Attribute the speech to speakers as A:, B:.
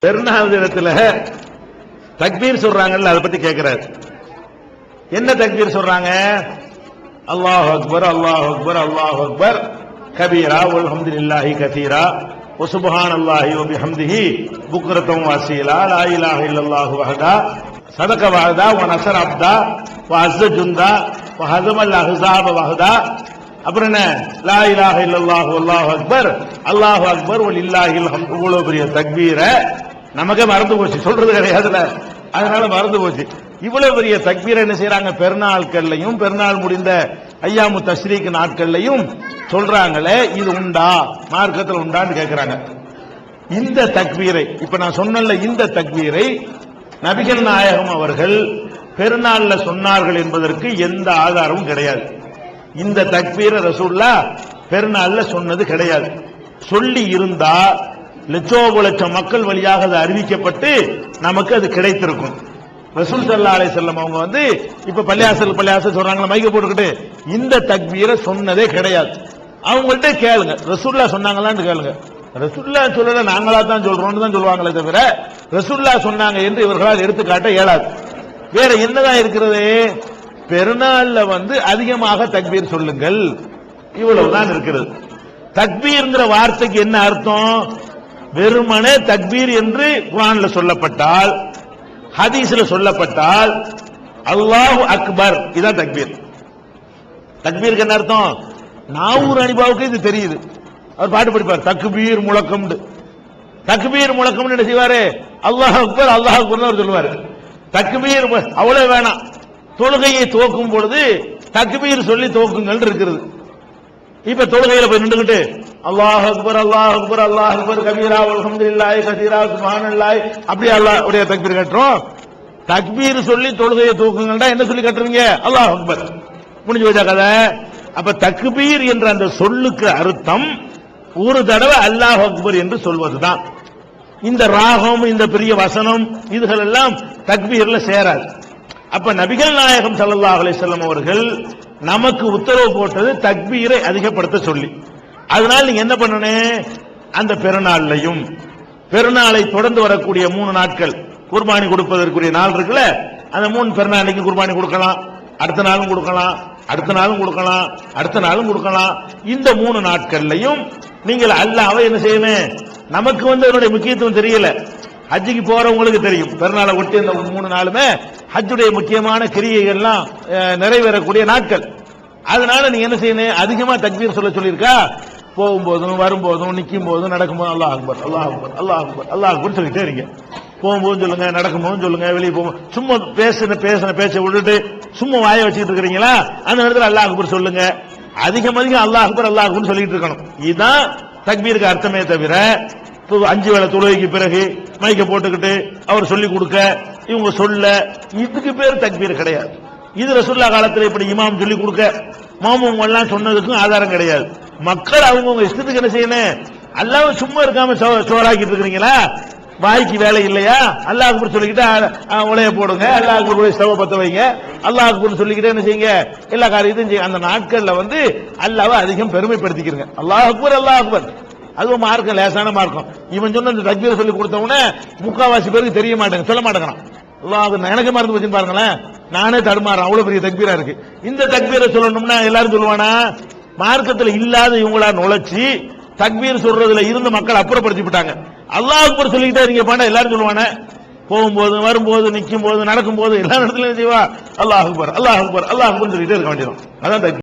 A: பெருநாள் தினத்துல தக்பீர் சொல்றாங்கல்ல, அதை பத்தி கேட்கிறார். என்ன தக்பீர் சொல்றாங்க? அல்லாஹு அக்பர் அல்லாஹு அக்பர் அல்லாஹு அக்பர் கபீரா வல்ஹம்துலில்லாஹி கதீரா வசுப்ஹானல்லாஹி வபிஹம்திஹி புக்ரத்தம் வஸீலா லா இலாஹா இல்லல்லாஹு வஹதா ஸதக வஹதா வநஸர அப்தா வஅஸ்ஸ ஜுந்தா வஹஸமல் அஹ்ஸாப வஹதா. அப்புறம் என்ன? லா இலாஹா இல்லல்லாஹு வல்லாஹு அக்பர் அல்லாஹு அக்பர் வலில்லாஹில் ஹம்து. இவ்வளவு பெரிய தக்பீர நமக்கே மறந்து போச்சு, சொல்றது கிடையாதுல, அதனால மறந்து போச்சு. இவ்வளவு பெரிய தக்பீரை என்ன செய்யறாங்க? பெருநாட்கள்லையும் பெருநாள் முடிந்த ஐயாமு தஷ்ரீக் நாட்கள்லையும் சொல்றாங்களே, இது உண்டா, மார்க்கத்தில் உண்டான்னு கேட்கிறாங்க. இந்த தக்பீரை இப்ப நான் சொன்னல, இந்த தக்பீரை நபிகள் நாயகம் அவர்கள் பெருநாள்ல சொன்னார்கள் என்பதற்கு எந்த ஆதாரமும் கிடையாது. இந்த தக்பீரை ரசூலுல்லாஹ் பெருநாள்ல சொன்னது கிடையாது. சொல்லி இருந்தா லட்சோபலட்சம் மக்கள் வழியாக அது அறிவிக்கப்பட்டு நமக்கு அது கிடைத்திருக்கும். ரசூல் ஸல்லல்லாஹு அலைஹி வஸல்லம் அவங்க இப்ப பள்ளியாசல் சொல்றாங்களா, மைக்க போட்டுக்கிட்டு இந்த தக்பீரை சொன்னதே கிடையாது. அவங்கள்ட்ட கேளுங்க, ரசூலுல்லாஹ் சொன்னாங்களான்னு கேளுங்க. ரசூலுல்லாஹ் சொல்லல, நாங்களா தான் சொல்றோம்னு தான் சொல்லுவாங்களே தவிர ரசூலுல்லாஹ் சொன்னாங்க என்று இவர்களால் எடுத்துக்காட்ட இயலாது. வேற என்னதான் இருக்கிறது? பெருநாள்ல அதிகமாக தக்பீர் சொல்லுங்கள், இவ்வளவுதான் இருக்கிறது. தக்பீர்ங்கிற வார்த்தைக்கு என்ன அர்த்தம்? வெறுமனே தக்பீர் என்று குர்ஆன்ல சொல்லப்பட்டால், ஹதீஸ்ல சொல்லப்பட்டால் அல்லாஹு அக்பர், இதான் தக்பீர். தக்பீருக்கு என்ன அர்த்தம்? நாவூர் அனிபாவுக்கு இது தெரியுது, அவர் பாட்டு படிப்பார், தக்பீர் முழக்கம். தக்பீர் முழக்கம் என்ன செய்வாரு? அல்லாஹ் அக்பர் அல்லாஹ் அக்பர் அவர் சொல்லுவாரு. தக்பீர் அவ்வளவு வேணாம், தொழுகையை துவக்கும் பொழுது தக்பீர் சொல்லி துவக்குங்கள் இருக்கிறது. இப்ப தொழுகையில போய் நின்றுகிட்டு அல்லாஹ் அக்பர் அல்லாஹ் அக்பர் அல்லாஹ் அக்பர் கபீரா வல்ஹம்துலில்லாஹி கதீரா சுப்ஹானல்லாஹி அப்படியே அல்லாஹ் உடைய தக்பீர் கட்டுறோம். தக்பீர் சொல்லி தொழுகையை தூக்குங்கள்டா என்ன சொல்லி கட்டுறீங்க? அல்லாஹ் அக்பர். முடிஞ்சு வச்சா கதை. அப்ப தக்பீர் என்ற அந்த சொல்லுக்கு அர்த்தம் ஒரு தடவை அல்லாஹ் அக்பர் என்று சொல்வதுதான். இந்த ராகம், இந்த பெரிய வசனம், இதுகள் எல்லாம் தக்பீர்ல சேராது. அப்ப நபிகள் நாயகம் ஸல்லல்லாஹு அலைஹி வஸல்லம் அவர்கள் நமக்கு உத்தரவு போட்டது தக்பீரை அதிகப்படுத்த சொல்லி. அதனால நீங்க என்ன பண்ணணும்? அந்த பெருநாளையும் பெருநாளை தொடர்ந்து வரக்கூடிய 3 நாட்கள் குர்பானி கொடுப்பதற்குரிய நாள் இருக்குல்ல, அந்த 3 பெருநாளைக்கு குர்பானி கொடுக்கலாம், அடுத்த நாளும் கொடுக்கலாம், அடுத்த நாளும் கொடுக்கலாம், அடுத்த நாளும் கொடுக்கலாம். இந்த 3 நாட்கள்லையும் நீங்கள் அல்லாஹ்வை என்ன செய்யணும்? நமக்கு அதனுடைய முக்கியத்துவம் தெரியல, ஹஜ்ஜுக்கு போறவங்களுக்கு தெரியும். பெருநாளை ஒட்டி அந்த 3 நாளுமே ஹஜ்ஜுடைய முக்கியமான கிரியைகள்லாம் நிறைவேறக்கூடிய நாட்கள். அதனால நீங்க என்ன செய்யணும்? அதிகமா தக்பீர் சொல்ல சொல்லியிருக்கா, போகும்போதும் வரும்போதும் நிற்கும் போதும் நடக்கும் போதும் அல்லாஹ் அக்பர் அல்லாஹ் அக்பர் அல்லாஹ் அக்பர் அல்லாஹ் அக்பர் சொல்லிட்டே இருங்க. போகும்போதும் சொல்லுங்க, நடக்கும் போதும் சொல்லுங்க, வெளியே போகும் சும்மா பேசின பேச்சை விட்டுட்டு சும்மா வாயை வச்சுக்கிட்டு இருக்கிறீங்களா, அந்த நேரத்தில் அல்லாஹ் அக்பர் சொல்லுங்க. அதிகம் அல்லாஹ் அக்பர் அல்லாஹ் அக்பர் சொல்லிட்டு இருக்கணும். இதுதான் தக்பீருக்கு அர்த்தமே தவிர 5 வேளை தொழுகைக்கு பிறகு மைக்க போட்டுக்கிட்டு அவர் சொல்லி கொடுக்க இவங்க சொல்ல, இதுக்கு பேர் தக்பீர் கிடையாது. இது ரசூலுல்லாஹ் காலத்தில் இப்படி இமாம் சொல்லி கொடுக்க மாமூம் எல்லாம் சொன்னதுக்கும் ஆதாரம் கிடையாது. மக்கள் அவங்க இஷ்டத்துக்கு என்ன செய்யணும்? அல்லாஹ் சும்மா இருக்காம சோறாக்கிட்டு இருக்கிறீங்களா? வாய்க்கு வேலை இல்லையா? அல்லாஹ் அக்பர் சொல்லிக்கிட்டு உலைய போடுங்க, அல்லாஹ் அக்பர் ஸ்டவ் பத்த வைங்க, அல்லாஹ் அக்பர் சொல்லிக்கிட்டே என்ன செய்யுங்க? எல்லா காரியத்தையும் செய்யுங்க. அந்த நாட்கள்ல அல்லாஹ்வை அதிகம் பெருமைப்படுத்திக்கிறங்க. அல்லாஹ் அக்பர் அல்லாஹ் அக்பர், அதுவும் மார்க்கம் லேசான மார்க்கம். இவன் சொன்ன இந்த தக்பீரை சொல்லி கொடுத்தவனே முக்காவாசி பேருக்கு தெரிய மாட்டேங்க, சொல்ல மாட்டேங்கிறான். அல்லாஹ் எனக்கு மறந்து போச்சுன்னு பாருங்களேன், நானே தடுமாறேன், அவ்வளவு பெரிய தக்பீரா இருக்கு. இந்த தக்பீரை சொல்லணும்னா எல்லாரும் சொல்லுவானா? மார்க்கத்தில் இல்லாத இவங்களா நுழைச்சி தக்பீர் சொல்றதுல இருந்து மக்கள் அப்புறப்படுத்தி விட்டாங்க. அல்லாஹ் அக்பர் சொல்லிக்கிட்டே இருங்க பாண்டா, எல்லாரும் சொல்லுவானே, போகும்போது வரும்போது நிற்கும் போது நடக்கும் போது எல்லா இடத்துலயும் செய்வா அல்லாஹ் அக்பர் அல்லாஹ் அக்பர் அல்லாஹ் அக்பர் சொல்லிட்டே இருக்க வேண்டியது. அதான்